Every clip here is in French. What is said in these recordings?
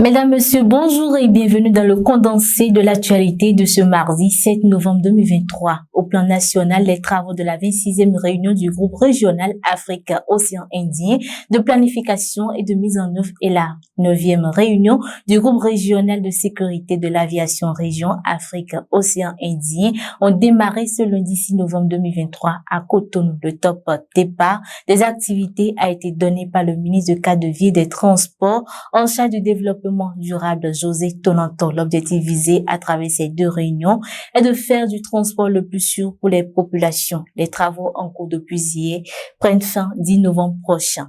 Mesdames, Messieurs, bonjour et bienvenue dans le condensé de l'actualité de ce mardi 7 novembre 2023. Au plan national, les travaux de la 26e réunion du groupe régional Afrique-Océan Indien de planification et de mise en œuvre et la 9e réunion du groupe régional de sécurité de l'aviation région Afrique-Océan Indien ont démarré ce lundi 6 novembre 2023 à Cotonou. Le top départ des activités a été donné par le ministre de cadre de vie et des Transports en charge du développement durable, José Tonanton. L'objectif visé à travers ces deux réunions est de faire du transport le plus sûr pour les populations. Les travaux en cours depuis hier prennent fin 10 novembre prochain.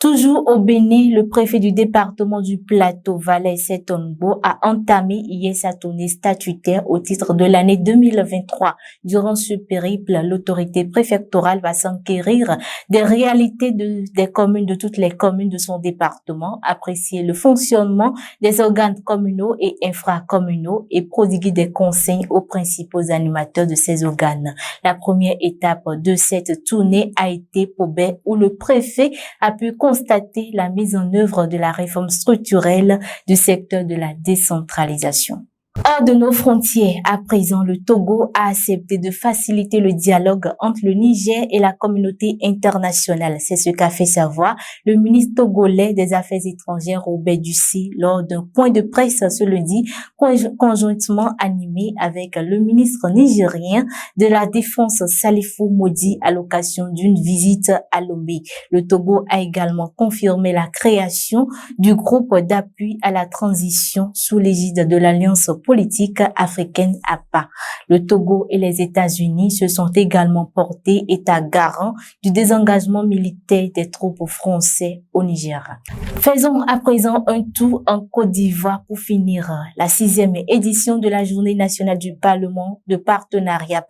Toujours au Bénin, le préfet du département du Plateau, Valais Setonbo, a entamé hier sa tournée statutaire au titre de l'année 2023. Durant ce périple, l'autorité préfectorale va s'enquérir des réalités des communes, de toutes les communes de son département, apprécier le fonctionnement des organes communaux et infracommunaux et prodiguer des conseils aux principaux animateurs de ces organes. La première étape de cette tournée a été Pobet, où le préfet a pu constater la mise en œuvre de la réforme structurelle du secteur de la décentralisation. Hors de nos frontières, à présent, le Togo a accepté de faciliter le dialogue entre le Niger et la communauté internationale. C'est ce qu'a fait savoir le ministre togolais des Affaires étrangères, Robert Dussé, lors d'un point de presse ce lundi, conjointement animé avec le ministre nigérien de la Défense, Salifou Modi, à l'occasion d'une visite à Lomé. Le Togo a également confirmé la création du groupe d'appui à la transition sous l'égide de l'Alliance politique africaine APA. Le Togo et les États-Unis se sont également portés état garant du désengagement militaire des troupes françaises au Niger. Faisons à présent un tour en Côte d'Ivoire pour finir. La 6e édition de la Journée nationale du Parlement de partenariat,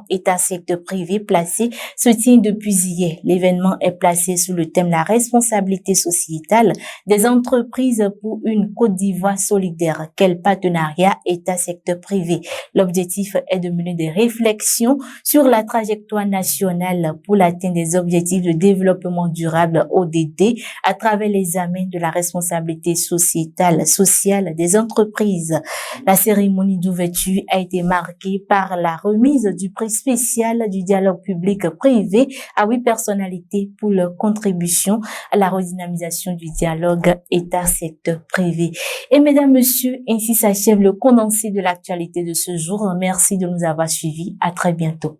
État-secteur privé placé se tient depuis hier. L'événement est placé sous le thème la responsabilité sociétale des entreprises pour une Côte d'Ivoire solidaire. Quel partenariat État-secteur privé? L'objectif est de mener des réflexions sur la trajectoire nationale pour l'atteinte des objectifs de développement durable ODD à travers l'examen de la responsabilité sociale des entreprises. La cérémonie d'ouverture a été marquée par la remise du prix spécial du dialogue public-privé à 8 personnalités pour leur contribution à la redynamisation du dialogue État-secteur privé. Et mesdames, messieurs, ainsi s'achève le condensé de l'actualité de ce jour. Merci de nous avoir suivis. À très bientôt.